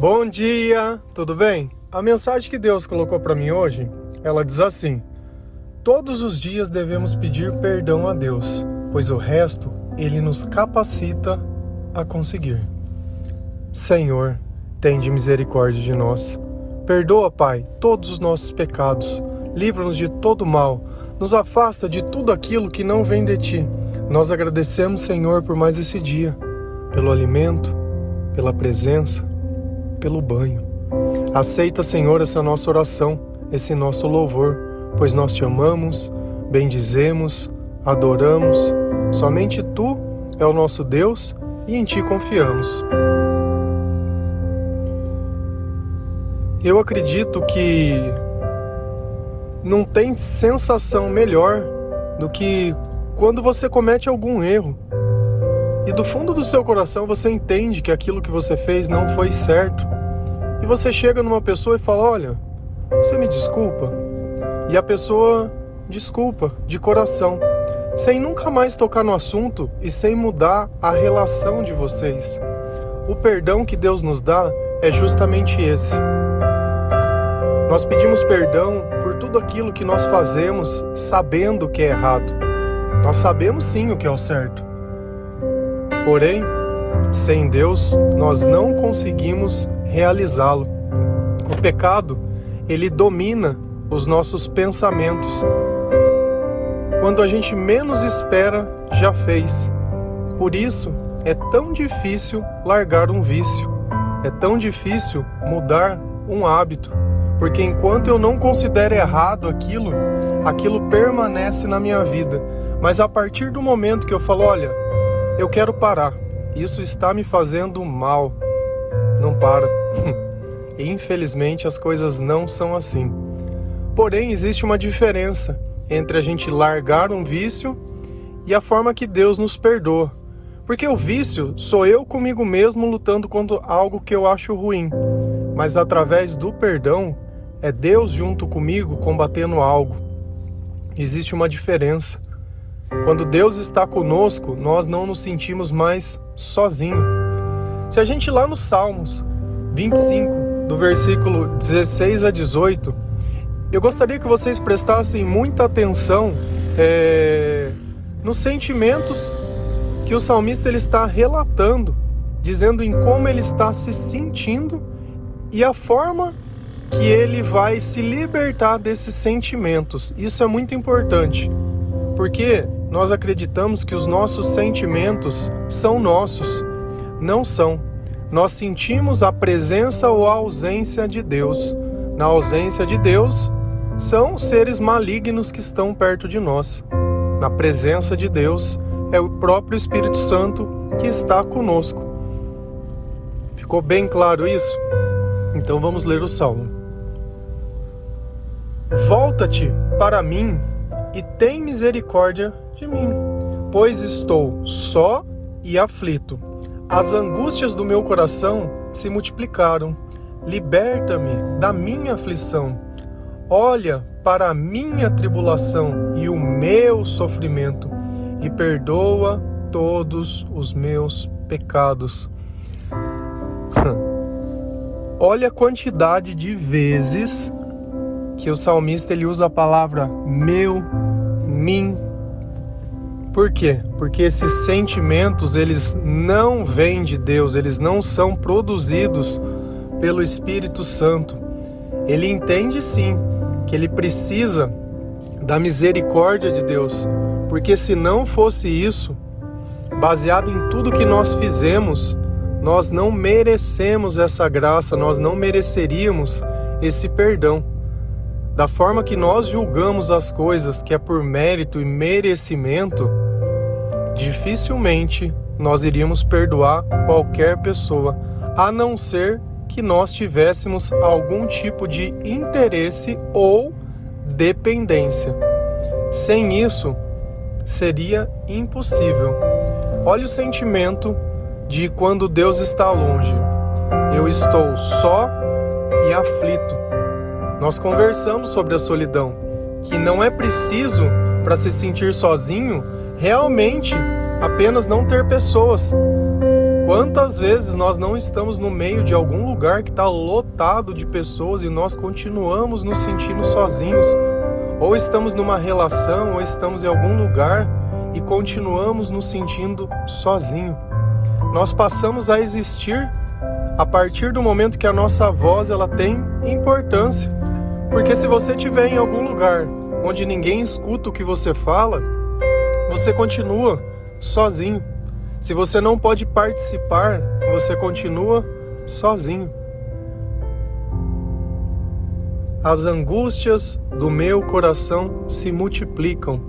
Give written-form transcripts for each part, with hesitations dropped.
Bom dia, tudo bem? A mensagem que Deus colocou para mim hoje, ela diz assim: todos os dias devemos pedir perdão a Deus, pois o resto Ele nos capacita a conseguir. Senhor, tende misericórdia de nós. Perdoa, Pai, todos os nossos pecados. Livra-nos de todo mal. Nos afasta de tudo aquilo que não vem de Ti. Nós agradecemos, Senhor, por mais esse dia, pelo alimento, pela presença, pelo banho. Aceita, Senhor, essa nossa oração, esse nosso louvor, pois nós Te amamos, bendizemos, adoramos. Somente Tu é o nosso Deus e em Ti confiamos. Eu acredito que não tem sensação melhor do que quando você comete algum erro e do fundo do seu coração você entende que aquilo que você fez não foi certo. E você chega numa pessoa e fala: olha, você me desculpa? E a pessoa desculpa de coração, sem nunca mais tocar no assunto e sem mudar a relação de vocês. O perdão que Deus nos dá é justamente esse. Nós pedimos perdão por tudo aquilo que nós fazemos sabendo que é errado. Nós sabemos sim o que é o certo. Porém, sem Deus, nós não conseguimos realizá-lo. O pecado, ele domina os nossos pensamentos. Quando a gente menos espera, já fez. Por isso, é tão difícil largar um vício. É tão difícil mudar um hábito. Porque enquanto eu não considero errado aquilo permanece na minha vida. Mas a partir do momento que eu falo: olha, eu quero parar, isso está me fazendo mal, não para. E infelizmente as coisas não são assim. Porém, existe uma diferença entre a gente largar um vício e a forma que Deus nos perdoa. Porque o vício sou eu comigo mesmo lutando contra algo que eu acho ruim. Mas através do perdão, é Deus junto comigo combatendo algo. Existe uma diferença. Quando Deus está conosco, nós não nos sentimos mais sozinhos. Se a gente ir lá no Salmos 25, do versículo 16 a 18, eu gostaria que vocês prestassem muita atenção nos sentimentos que o salmista ele está relatando, dizendo em como ele está se sentindo e a forma que ele vai se libertar desses sentimentos. Isso é muito importante, porque nós acreditamos que os nossos sentimentos são nossos. Não são. Nós sentimos a presença ou a ausência de Deus. Na ausência de Deus, são seres malignos que estão perto de nós. Na presença de Deus, é o próprio Espírito Santo que está conosco. Ficou bem claro isso? Então vamos ler o Salmo. Volta-te para mim e tem misericórdia de mim, pois estou só e aflito. As angústias do meu coração se multiplicaram. Liberta-me da minha aflição. Olha para a minha tribulação e o meu sofrimento e perdoa todos os meus pecados. Olha a quantidade de vezes que o salmista ele usa a palavra meu, mim. Por quê? Porque esses sentimentos, eles não vêm de Deus, eles não são produzidos pelo Espírito Santo. Ele entende sim que ele precisa da misericórdia de Deus, porque se não fosse isso, baseado em tudo que nós fizemos, nós não merecemos essa graça, nós não mereceríamos esse perdão. Da forma que nós julgamos as coisas, que é por mérito e merecimento, dificilmente nós iríamos perdoar qualquer pessoa, a não ser que nós tivéssemos algum tipo de interesse ou dependência. Sem isso, seria impossível. Olha o sentimento de quando Deus está longe. Eu estou só e aflito. Nós conversamos sobre a solidão, que não é preciso, para se sentir sozinho, realmente apenas não ter pessoas. Quantas vezes nós não estamos no meio de algum lugar que está lotado de pessoas e nós continuamos nos sentindo sozinhos? Ou estamos numa relação, ou estamos em algum lugar e continuamos nos sentindo sozinhos. Nós passamos a existir a partir do momento que a nossa voz ela tem importância. Porque se você estiver em algum lugar onde ninguém escuta o que você fala, você continua sozinho. Se você não pode participar, você continua sozinho. As angústias do meu coração se multiplicam.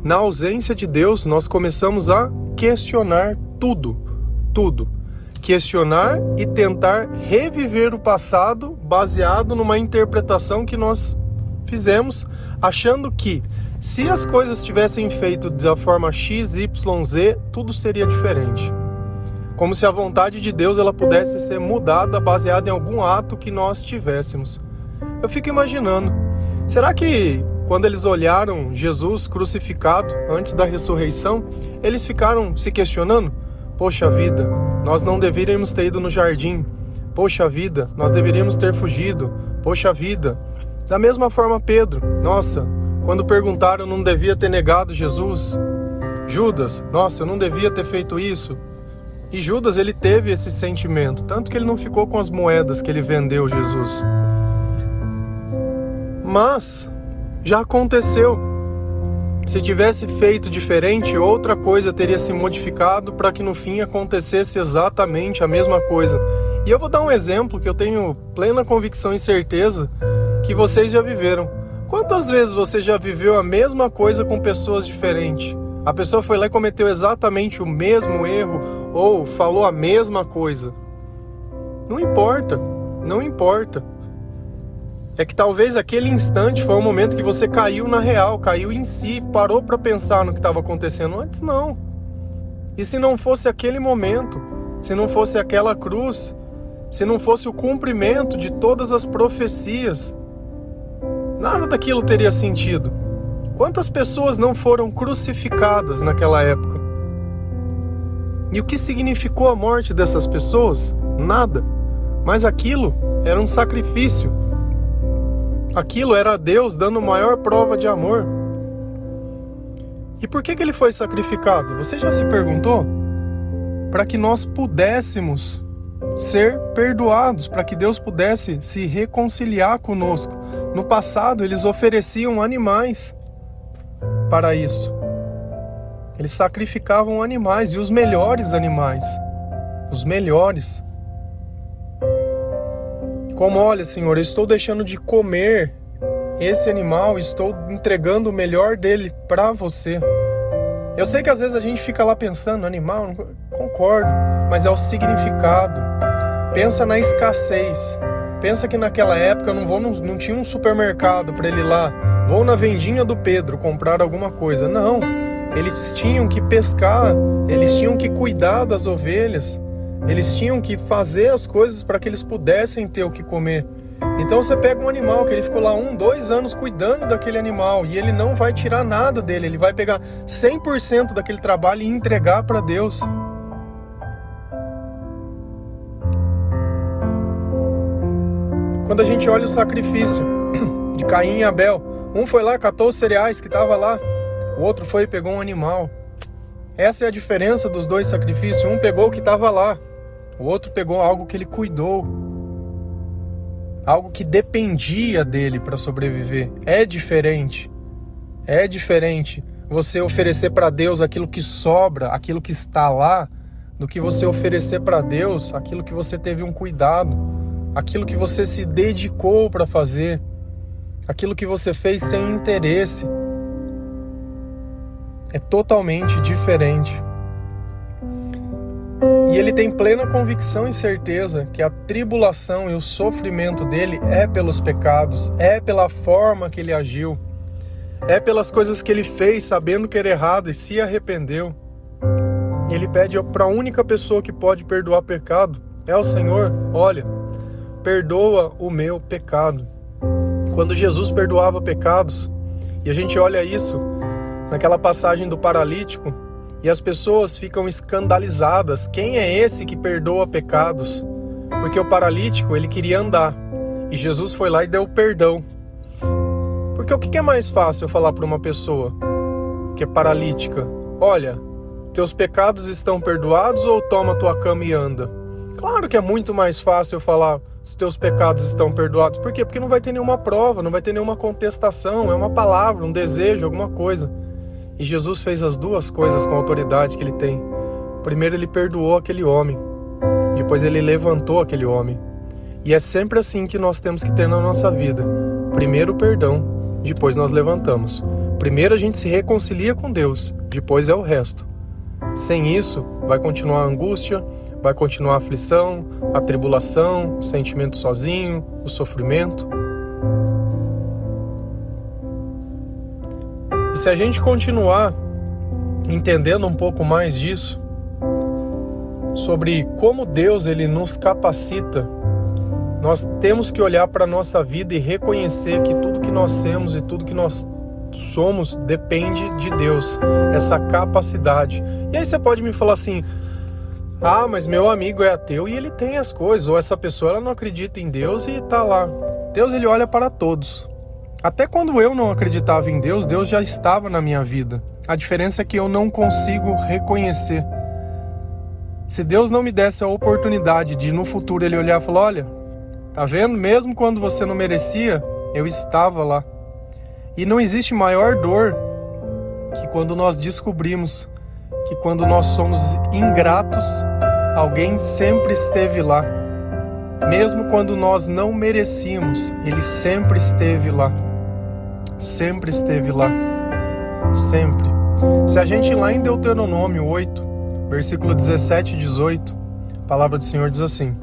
Na ausência de Deus, nós começamos a questionar tudo. Questionar e tentar reviver o passado baseado numa interpretação que nós fizemos, achando que se as coisas tivessem feito da forma X, Y, Z, tudo seria diferente. Como se a vontade de Deus ela pudesse ser mudada baseada em algum ato que nós tivéssemos. Eu fico imaginando, será que quando eles olharam Jesus crucificado antes da ressurreição, eles ficaram se questionando? Poxa vida, nós não deveríamos ter ido no jardim. Poxa vida, nós deveríamos ter fugido. Poxa vida. Da mesma forma Pedro, nossa, quando perguntaram, eu não devia ter negado Jesus. Judas, nossa, eu não devia ter feito isso. E Judas, ele teve esse sentimento, tanto que ele não ficou com as moedas que ele vendeu Jesus. Mas já aconteceu. Se tivesse feito diferente, outra coisa teria se modificado para que no fim acontecesse exatamente a mesma coisa. E eu vou dar um exemplo que eu tenho plena convicção e certeza que vocês já viveram. Quantas vezes você já viveu a mesma coisa com pessoas diferentes? A pessoa foi lá e cometeu exatamente o mesmo erro ou falou a mesma coisa. Não importa, não importa. É que talvez aquele instante foi um momento que você caiu na real, caiu em si, parou para pensar no que estava acontecendo. Antes não. E se não fosse aquele momento, se não fosse aquela cruz, se não fosse o cumprimento de todas as profecias, nada daquilo teria sentido. Quantas pessoas não foram crucificadas naquela época? E o que significou a morte dessas pessoas? Nada. Mas aquilo era um sacrifício. Aquilo era Deus dando maior prova de amor. E por que ele foi sacrificado? Você já se perguntou? Para que nós pudéssemos ser perdoados, para que Deus pudesse se reconciliar conosco. No passado, eles ofereciam animais para isso. Eles sacrificavam animais, e os melhores animais. Os melhores. Como, olha, Senhor, eu estou deixando de comer esse animal, estou entregando o melhor dele para você. Eu sei que às vezes a gente fica lá pensando, animal, concordo, mas é o significado. Pensa na escassez. Pensa que naquela época não tinha um supermercado para ele ir lá. Vou na vendinha do Pedro comprar alguma coisa. Não, eles tinham que pescar, eles tinham que cuidar das ovelhas. Eles tinham que fazer as coisas para que eles pudessem ter o que comer. Então você pega um animal que ele ficou lá 1, 2 anos cuidando daquele animal e ele não vai tirar nada dele, ele vai pegar 100% daquele trabalho e entregar para Deus. Quando a gente olha o sacrifício de Caim e Abel, um foi lá, catou os cereais que estava lá, o outro foi e pegou um animal. Essa é a diferença dos dois sacrifícios. Um pegou o que estava lá, o outro pegou algo que ele cuidou, algo que dependia dele para sobreviver. É diferente você oferecer para Deus aquilo que sobra, aquilo que está lá, do que você oferecer para Deus aquilo que você teve um cuidado, aquilo que você se dedicou para fazer, aquilo que você fez sem interesse. É totalmente diferente. E ele tem plena convicção e certeza que a tribulação e o sofrimento dele é pelos pecados, é pela forma que ele agiu, é pelas coisas que ele fez sabendo que era errado e se arrependeu. E ele pede para a única pessoa que pode perdoar pecado, é o Senhor. Olha, perdoa o meu pecado. Quando Jesus perdoava pecados, e a gente olha isso naquela passagem do paralítico, E as pessoas ficam escandalizadas. Quem é esse que perdoa pecados? Porque o paralítico, ele queria andar. E Jesus foi lá e deu perdão. Porque o que é mais fácil eu falar para uma pessoa que é paralítica? Olha, teus pecados estão perdoados ou toma tua cama e anda? Claro que é muito mais fácil eu falar os teus pecados estão perdoados. Por quê? Porque não vai ter nenhuma prova, não vai ter nenhuma contestação. É uma palavra, um desejo, alguma coisa. E Jesus fez as duas coisas com a autoridade que ele tem. Primeiro ele perdoou aquele homem. Depois ele levantou aquele homem. E é sempre assim que nós temos que ter na nossa vida. Primeiro o perdão, depois nós levantamos. Primeiro a gente se reconcilia com Deus, depois é o resto. Sem isso, vai continuar a angústia, vai continuar a aflição, a tribulação, o sentimento sozinho, o sofrimento. E se a gente continuar entendendo um pouco mais disso, sobre como Deus ele nos capacita, nós temos que olhar para a nossa vida e reconhecer que tudo que nós temos e tudo que nós somos depende de Deus, essa capacidade. E aí você pode me falar assim, mas meu amigo é ateu e ele tem as coisas, ou essa pessoa ela não acredita em Deus e tá lá. Deus ele olha para todos. Até quando eu não acreditava em Deus, Deus já estava na minha vida. A diferença é que eu não consigo reconhecer. Se Deus não me desse a oportunidade de no futuro ele olhar e falar, olha, tá vendo? Mesmo quando você não merecia, eu estava lá. E não existe maior dor que quando nós descobrimos que quando nós somos ingratos, alguém sempre esteve lá. Mesmo quando nós não merecíamos, ele sempre esteve lá. Sempre esteve lá. Sempre. Se a gente ir lá em Deuteronômio 8, versículo 17 e 18, a palavra do Senhor diz assim: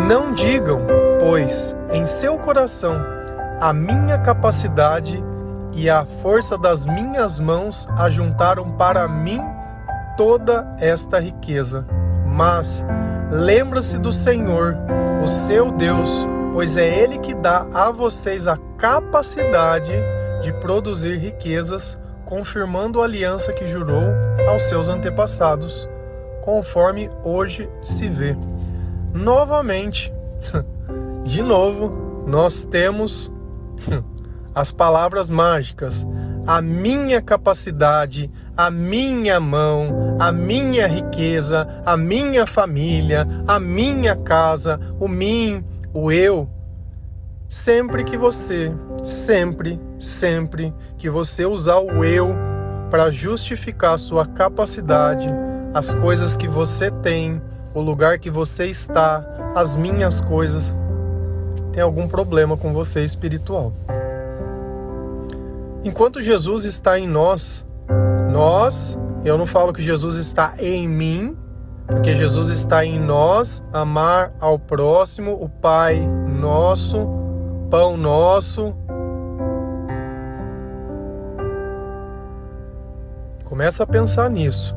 não digam, pois, em seu coração, a minha capacidade e a força das minhas mãos ajuntaram para mim toda esta riqueza. Mas lembra-se do Senhor, o seu Deus, pois é Ele que dá a vocês a capacidade de produzir riquezas, confirmando a aliança que jurou aos seus antepassados, conforme hoje se vê. Novamente, de novo, nós temos as palavras mágicas: a minha capacidade, a minha mão, a minha riqueza, a minha família, a minha casa, o mim, o eu. Sempre que você usar o eu para justificar a sua capacidade, as coisas que você tem, o lugar que você está, as minhas coisas, tem algum problema com você espiritual. Enquanto Jesus está em nós, eu não falo que Jesus está em mim, porque Jesus está em nós, amar ao próximo, o Pai nosso, pão nosso. Começa a pensar nisso.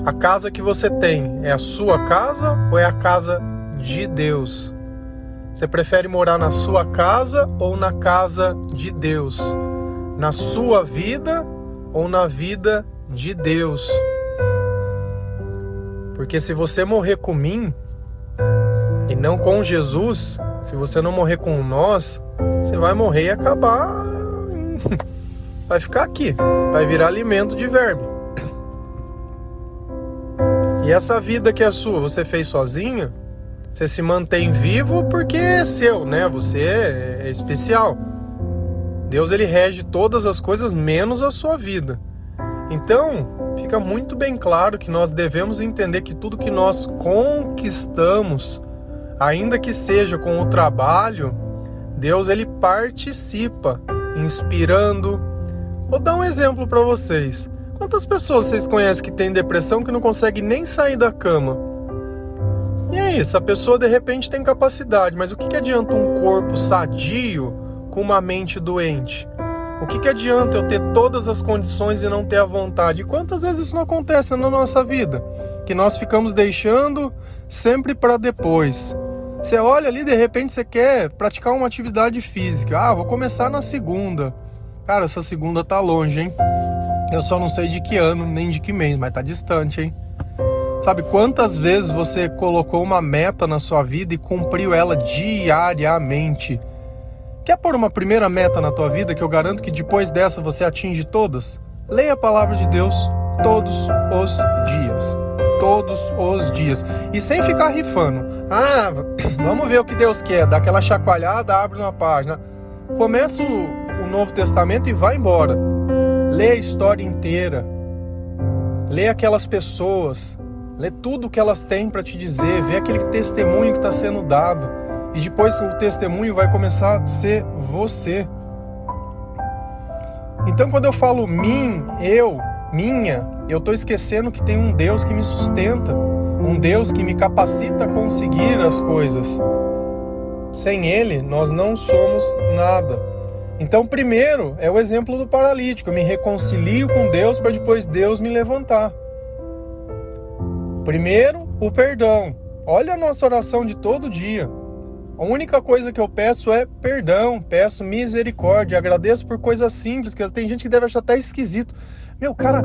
A casa que você tem é a sua casa ou é a casa de Deus? Você prefere morar na sua casa ou na casa de Deus? Na sua vida ou na vida de Deus? Porque se você morrer com mim e não com Jesus, se você não morrer com nós, você vai morrer e acabar, vai ficar aqui, vai virar alimento de verme. E essa vida que é sua, você fez sozinho? Você se mantém vivo porque é seu, né? Você é especial. Deus ele rege todas as coisas menos a sua vida. Então, fica muito bem claro que nós devemos entender que tudo que nós conquistamos, ainda que seja com o trabalho, Deus ele participa, inspirando. Vou dar um exemplo para vocês. Quantas pessoas vocês conhecem que têm depressão que não conseguem nem sair da cama? E aí, essa pessoa de repente tem capacidade, mas o que adianta um corpo sadio com uma mente doente? O que adianta eu ter todas as condições e não ter a vontade? E quantas vezes isso não acontece na nossa vida? Que nós ficamos deixando sempre para depois. Você olha ali, de repente você quer praticar uma atividade física. Vou começar na segunda. Cara, essa segunda tá longe, hein? Eu só não sei de que ano, nem de que mês, mas tá distante, hein? Sabe quantas vezes você colocou uma meta na sua vida e cumpriu ela diariamente? Quer pôr uma primeira meta na tua vida que eu garanto que depois dessa você atinge todas? Leia a palavra de Deus todos os dias. Todos os dias. E sem ficar rifando. Ah, vamos ver o que Deus quer. Dá aquela chacoalhada, abre uma página. Começa o Novo Testamento e vai embora. Lê a história inteira. Lê aquelas pessoas. Lê tudo o que elas têm para te dizer. Vê aquele testemunho que está sendo dado. E depois o testemunho vai começar a ser você. Então quando eu falo mim, eu, minha, eu estou esquecendo que tem um Deus que me sustenta. Um Deus que me capacita a conseguir as coisas. Sem Ele, nós não somos nada. Então primeiro é o exemplo do paralítico. Eu me reconcilio com Deus para depois Deus me levantar. Primeiro, o perdão. Olha a nossa oração de todo dia. A única coisa que eu peço é perdão, peço misericórdia, agradeço por coisas simples, que tem gente que deve achar até esquisito. Meu, o cara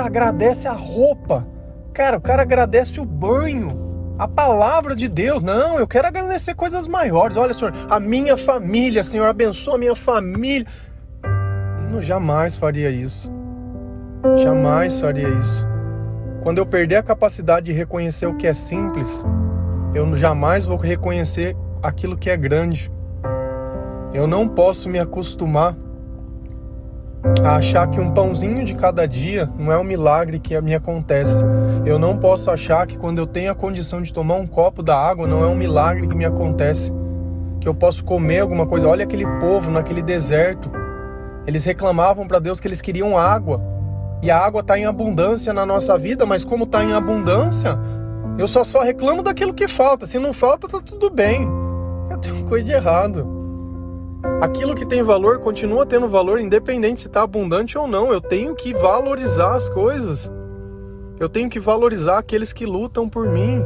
agradece a roupa, o cara agradece o banho, a palavra de Deus. Não, eu quero agradecer coisas maiores. Olha, Senhor, a minha família, Senhor, abençoa a minha família. Eu jamais faria isso. Jamais faria isso. Quando eu perder a capacidade de reconhecer o que é simples, eu jamais vou reconhecer aquilo que é grande. Eu não posso me acostumar a achar que um pãozinho de cada dia não é um milagre que me acontece. Eu não posso achar que quando eu tenho a condição de tomar um copo da água não é um milagre que me acontece. Que eu posso comer alguma coisa. Olha aquele povo naquele deserto. Eles reclamavam para Deus que eles queriam água. E a água está em abundância na nossa vida, mas como está em abundância, eu só reclamo daquilo que falta. Se não falta, tá tudo bem. Eu tenho coisa de errado. Aquilo que tem valor continua tendo valor, independente se está abundante ou não. Eu tenho que valorizar as coisas. Eu tenho que valorizar aqueles que lutam por mim.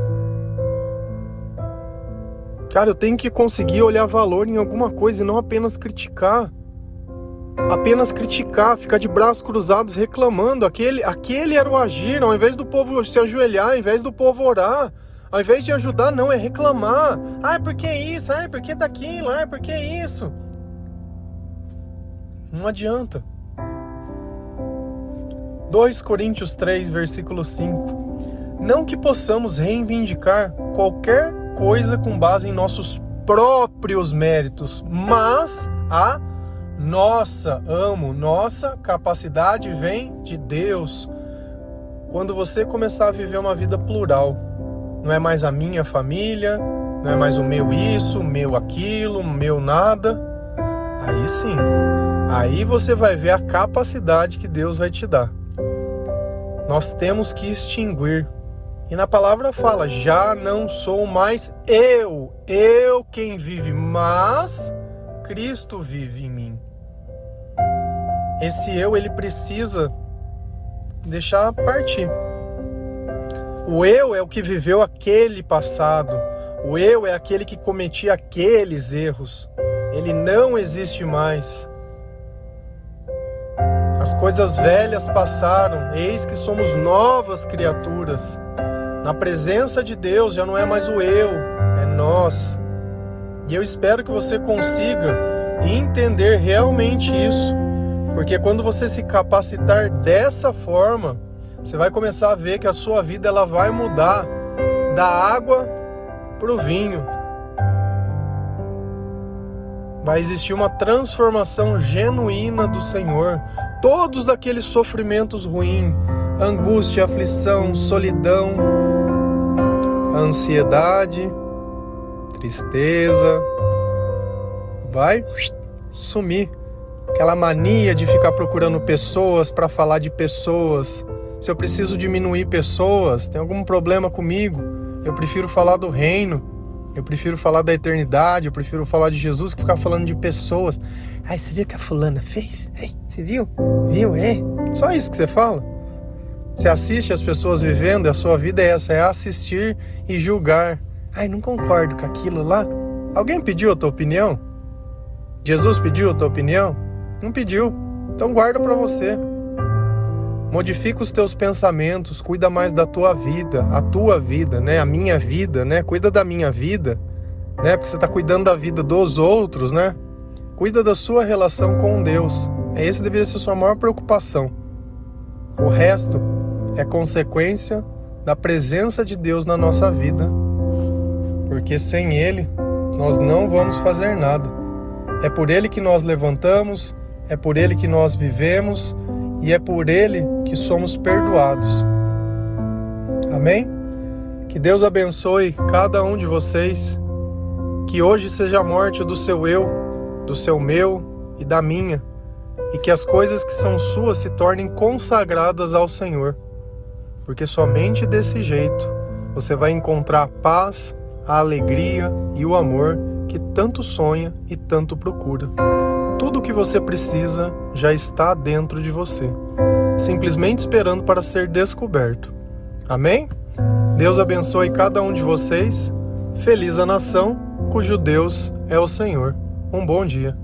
Cara, eu tenho que conseguir olhar valor em alguma coisa e não apenas criticar. Apenas criticar, ficar de braços cruzados reclamando. Aquele era o agir, ao invés do povo se ajoelhar, ao invés do povo orar. Ao invés de ajudar, não, é reclamar. Ah, por que isso? Ah, por que daquilo? Ah, por que isso? Não adianta. 2 Coríntios 3, versículo 5. Não que possamos reivindicar qualquer coisa com base em nossos próprios méritos, mas a nossa capacidade vem de Deus. Quando você começar a viver uma vida plural, não é mais a minha família, não é mais o meu isso, o meu aquilo, o meu nada. Aí sim, aí você vai ver a capacidade que Deus vai te dar. Nós temos que extinguir. E na palavra fala, já não sou mais eu quem vive, mas Cristo vive em mim. Esse eu, ele precisa deixar partir. O eu é o que viveu aquele passado. O eu é aquele que cometia aqueles erros. Ele não existe mais. As coisas velhas passaram, eis que somos novas criaturas. Na presença de Deus já não é mais o eu, é nós. E eu espero que você consiga entender realmente isso. Porque quando você se capacitar dessa forma, você vai começar a ver que a sua vida ela vai mudar da água para o vinho. Vai existir uma transformação genuína do Senhor. Todos aqueles sofrimentos ruins, angústia, aflição, solidão, ansiedade, tristeza, vai sumir. Aquela mania de ficar procurando pessoas para falar de pessoas. Se eu preciso diminuir pessoas, tem algum problema comigo, eu prefiro falar do reino, eu prefiro falar da eternidade, eu prefiro falar de Jesus que ficar falando de pessoas. Ai, você viu o que a fulana fez? Ai, você viu? Viu? É? Só isso que você fala? Você assiste as pessoas vivendo e a sua vida é essa, é assistir e julgar. Ai, não concordo com aquilo lá. Alguém pediu a tua opinião? Jesus pediu a tua opinião? Não pediu. Então guarda pra você. Modifica os teus pensamentos, cuida mais da tua vida, a tua vida, né? A minha vida, né? Cuida da minha vida, né? Porque você está cuidando da vida dos outros, né? Cuida da sua relação com Deus. Essa deveria ser a sua maior preocupação. O resto é consequência da presença de Deus na nossa vida, porque sem Ele nós não vamos fazer nada. É por Ele que nós levantamos, é por Ele que nós vivemos e é por Ele que somos perdoados. Amém? Que Deus abençoe cada um de vocês, que hoje seja a morte do seu eu, do seu meu e da minha, e que as coisas que são suas se tornem consagradas ao Senhor, porque somente desse jeito você vai encontrar a paz, a alegria e o amor que tanto sonha e tanto procura. Tudo o que você precisa já está dentro de você, simplesmente esperando para ser descoberto. Amém? Deus abençoe cada um de vocês. Feliz a nação cujo Deus é o Senhor. Um bom dia.